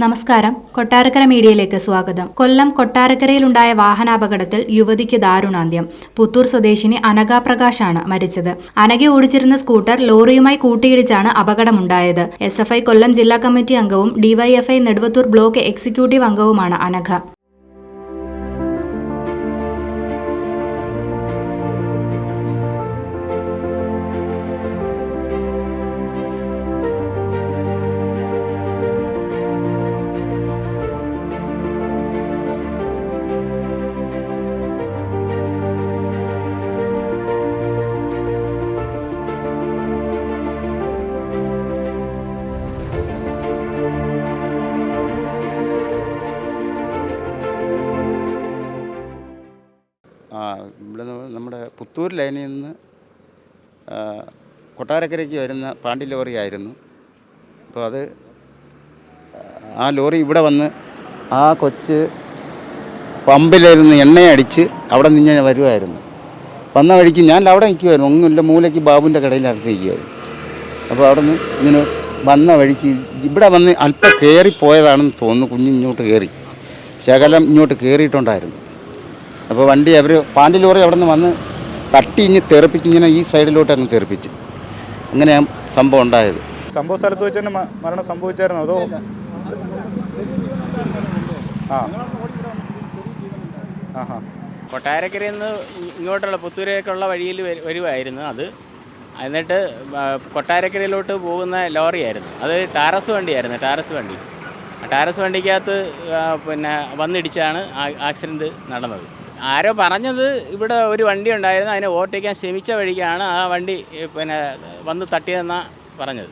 നമസ്കാരം. കൊട്ടാരക്കര മീഡിയയിലേക്ക് സ്വാഗതം. കൊല്ലം കൊട്ടാരക്കരയിലുണ്ടായ വാഹനാപകടത്തിൽ യുവതിക്ക് ദാരുണാന്ത്യം. പുത്തൂർ സ്വദേശിനി അനഘ പ്രകാശാണ് മരിച്ചത്. അനഘ ഓടിച്ചിരുന്ന സ്കൂട്ടർ ലോറിയുമായി കൂട്ടിയിടിച്ചാണ് അപകടമുണ്ടായത്. SFI കൊല്ലം ജില്ലാ കമ്മിറ്റി അംഗവും DYFI നെടുവത്തൂർ ബ്ലോക്ക് എക്സിക്യൂട്ടീവ് അംഗവുമാണ് അനഘ. ഇവിടെ നമ്മുടെ പുത്തൂർ ലൈനിൽ നിന്ന് കൊട്ടാരക്കരയ്ക്ക് വരുന്ന പാണ്ടി ലോറി ആയിരുന്നു. അപ്പോൾ ആ ലോറി ഇവിടെ വന്ന് ആ കൊച്ച് പമ്പിലിരുന്ന് എണ്ണയടിച്ച് അവിടെ നിന്ന് ഞാൻ വരുമായിരുന്നു. വന്ന വഴിക്ക് ഞാൻ അവിടെ നിൽക്കുമായിരുന്നു. ഒന്നുമില്ല, മൂലയ്ക്ക് ബാബുവിൻ്റെ കടയിൽ അടുത്തിരിക്കുമായിരുന്നു. അപ്പോൾ അവിടെ നിന്ന് ഇങ്ങനെ വന്ന വഴിക്ക് ഇവിടെ വന്ന് അല്പം കയറിപ്പോയതാണെന്ന് തോന്നുന്നു. കുഞ്ഞിങ്ങോട്ട് കയറി ശകലം ഇങ്ങോട്ട് കയറിയിട്ടുണ്ടായിരുന്നു. അപ്പോൾ വണ്ടി പാണ്ടി ലോറി അവിടെ നിന്ന് വന്ന് തട്ടി ഇഞ്ഞ് തെറിപ്പിച്ച് ഇങ്ങനെ ഈ സൈഡിലോട്ട് അങ്ങ് തെറിപ്പിച്ച് അങ്ങനെയാണ് സംഭവം ഉണ്ടായത്. സംഭവ സ്ഥലത്ത് വെച്ച് തന്നെ മരണം സംഭവിച്ചായിരുന്നു അതോ? കൊട്ടാരക്കരയിൽ നിന്ന് ഇങ്ങോട്ടുള്ള പുത്തൂരേക്കുള്ള വഴിയിൽ വരുമായിരുന്നു അത്. എന്നിട്ട് കൊട്ടാരക്കരയിലോട്ട് പോകുന്ന ലോറിയായിരുന്നു. അത് ടാറസ് വണ്ടിയായിരുന്നു. ടാറസ് വണ്ടിക്കകത്ത് വന്നിടിച്ചാണ് ആക്സിഡൻറ്റ് നടന്നത്. ആരോ പറഞ്ഞത് ഇവിടെ ഒരു വണ്ടി ഉണ്ടായിരുന്നു, അതിനെ ഓവർടേക്കാൻ ശ്രമിച്ച വഴിക്കാണ് ആ വണ്ടി വന്ന് തട്ടിയതെന്നാണ് പറഞ്ഞത്.